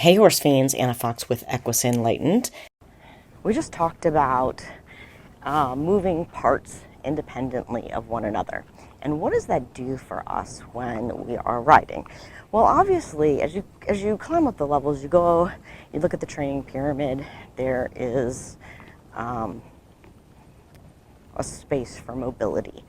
Hey horse fiends, Anna Fox with Equus Enlightened. We just talked about moving parts independently of one another. And what does that do for us when we are riding? Well, obviously, as you climb up the levels, you look at the training pyramid, there is a space for mobility,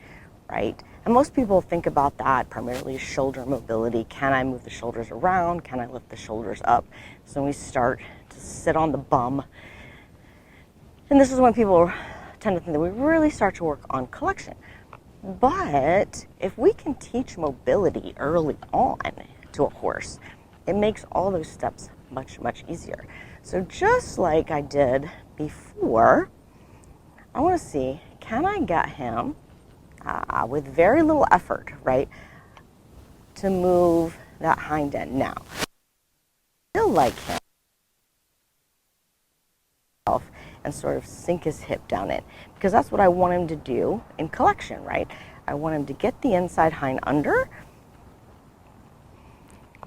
right? And most people think about that primarily as shoulder mobility. Can I move the shoulders around? Can I lift the shoulders up? So when we start to sit on the bum, and this is when people tend to think that we really start to work on collection. But if we can teach mobility early on to a horse, it makes all those steps much, much easier. So just like I did before, I want to see, can I get him with very little effort, right, to move that hind end. Now, I feel like him and sort of sink his hip down in, because that's what I want him to do in collection, right? I want him to get the inside hind under,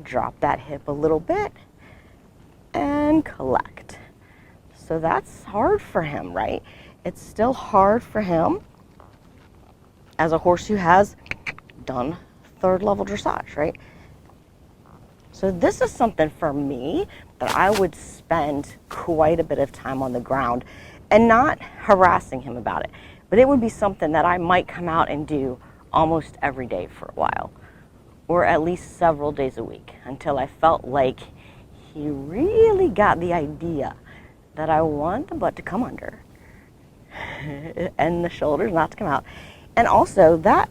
drop that hip a little bit, and collect. So that's hard for him, right? It's still hard for him as a horse who has done third level dressage, right? So this is something for me that I would spend quite a bit of time on the ground and not harassing him about it. But it would be something that I might come out and do almost every day for a while, or at least several days a week, until I felt like he really got the idea that I want the butt to come under and the shoulders not to come out. And also that,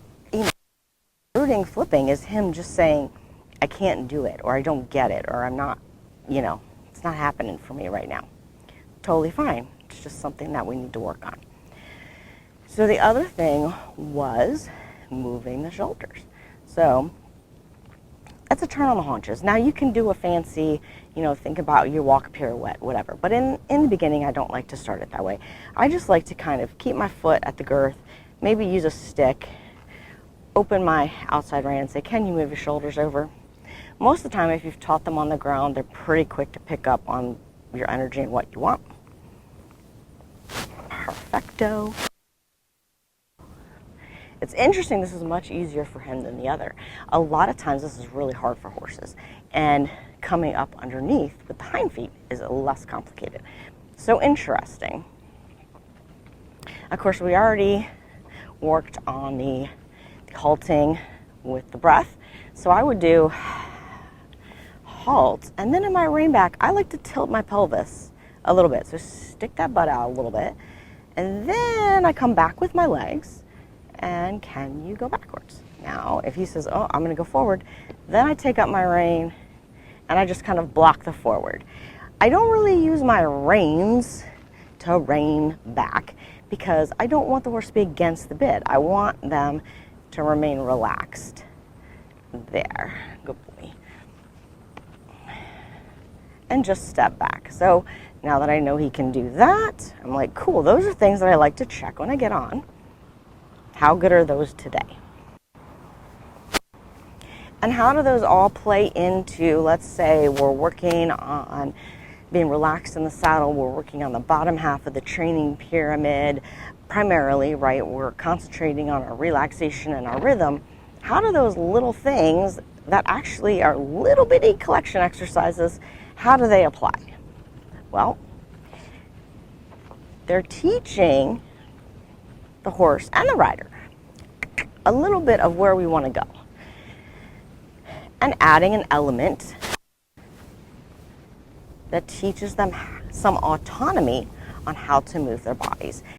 rooting flipping is him just saying, I can't do it, or I don't get it, or I'm not, it's not happening for me right now. Totally fine. It's just something that we need to work on. So the other thing was moving the shoulders. So that's a turn on the haunches. Now you can do a fancy, think about your walk pirouette, whatever. But in the beginning, I don't like to start it that way. I just like to kind of keep my foot at the girth, maybe use a stick, open my outside rein and say, can you move your shoulders over? Most of the time, if you've taught them on the ground, they're pretty quick to pick up on your energy and what you want. Perfecto. It's interesting, this is much easier for him than the other. A lot of times this is really hard for horses, and coming up underneath with the hind feet is less complicated. So interesting. Of course, we already worked on the halting with the breath, so I would do halt, and then in my rein back, I like to tilt my pelvis a little bit. So stick that butt out a little bit, and then I come back with my legs, and can you go backwards? Now, if he says, oh, I'm gonna go forward, then I take up my rein, and I just kind of block the forward. I don't really use my reins to rein back, because I don't want the horse to be against the bit. I want them to remain relaxed. There, good boy. And just step back. So now that I know he can do that, I'm like, cool, those are things that I like to check when I get on. How good are those today? And how do those all play into, let's say we're working on being relaxed in the saddle, we're working on the bottom half of the training pyramid primarily, right? We're concentrating on our relaxation and our rhythm. How do those little things that actually are little bitty collection exercises, how do they apply? Well, they're teaching the horse and the rider a little bit of where we want to go, and adding an element that teaches them some autonomy on how to move their bodies.